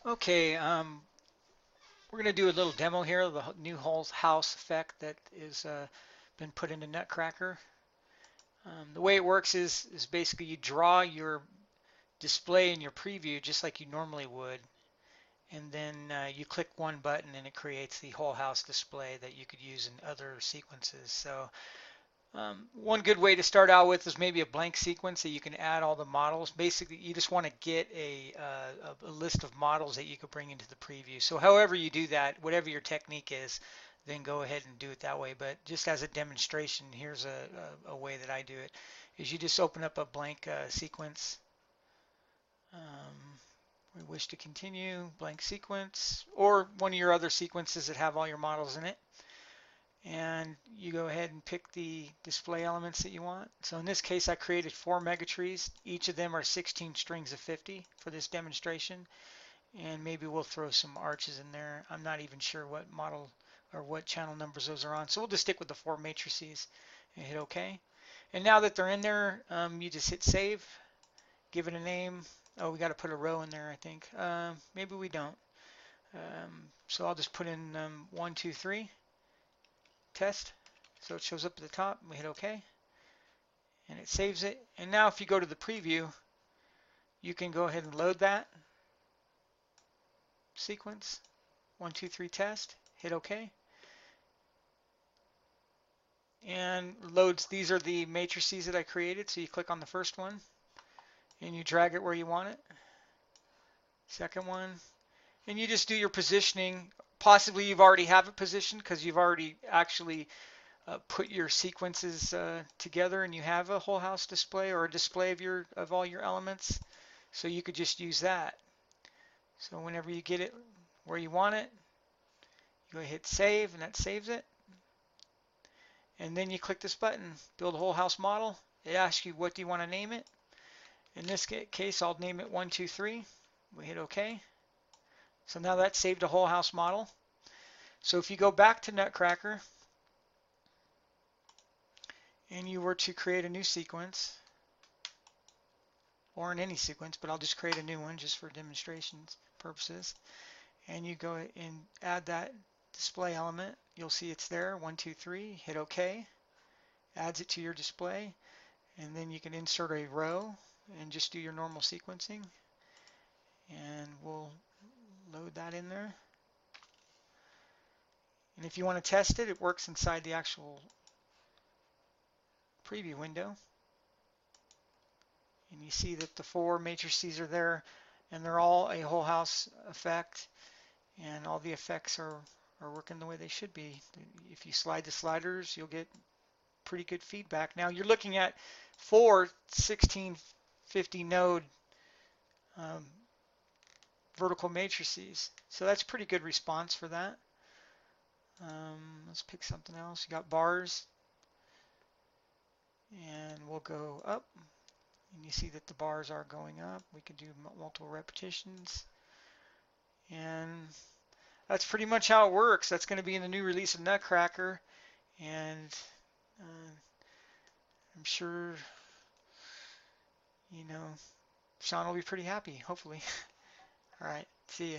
Okay, we're going to do a little demo here of the new whole house effect that is been put into Nutcracker. The way it works is basically you draw your display in your preview just like you normally would, and then you click one button and it creates the whole house display that you could use in other sequences. So one good way to start out with is maybe a blank sequence that you can add all the models. Basically, you just want to get a list of models that you could bring into the preview. So however you do that, whatever your technique is, then go ahead and do it that way. But just as a demonstration, here's a way that I do it, is you just open up a blank sequence. We wish to continue, blank sequence, or one of your other sequences that have all your models in it. And you go ahead and pick the display elements that you want. So in this case, I created 4 megatrees. Each of them are 16 strings of 50 for this demonstration. And maybe we'll throw some arches in there. I'm not even sure what model or what channel numbers those are on. So we'll just stick with the 4 matrices and hit OK. And now that they're in there, you just hit save, give it a name. Oh, we got to put a row in there, I think. Maybe we don't. So I'll just put in 1, 2, 3. Test. So it shows up at the top. We hit OK, and it saves it. And now if you go to the preview, you can go ahead and load that sequence. 1, 2, 3 test. Hit OK, and loads. These are the matrices that I created. So you click on the first one, and you drag it where you want it. Second one, and you just do your positioning. Possibly you've already have it positioned because you've already actually put your sequences together and you have a whole house display or a display of all your elements, so you could just use that. So whenever you get it where you want it, you go hit save, and that saves it, and then you click this button, build a whole house model. It asks you what do you want to name it. In this case, I'll name it 1, 2, 3. We hit OK. So now that's saved a whole house model. So if you go back to Nutcracker and you were to create a new sequence, or in any sequence, but I'll just create a new one just for demonstrations purposes, and you go and add that display element, you'll see it's there, 1, 2, 3, hit OK, adds it to your display, and then you can insert a row and just do your normal sequencing, and we'll load that in there. And if you want to test it, it works inside the actual preview window. And you see that the 4 matrices are there, and they're all a whole house effect, and all the effects are working the way they should be. If you slide the sliders, you'll get pretty good feedback. Now you're looking at 4 1650 node vertical matrices, so that's pretty good response for that. Let's pick something else. You got bars, and we'll go up, and you see that the bars are going up. We can do multiple repetitions, and that's pretty much how it works. That's going to be in the new release of Nutcracker, and I'm sure, you know, Sean will be pretty happy, hopefully. All right, see ya.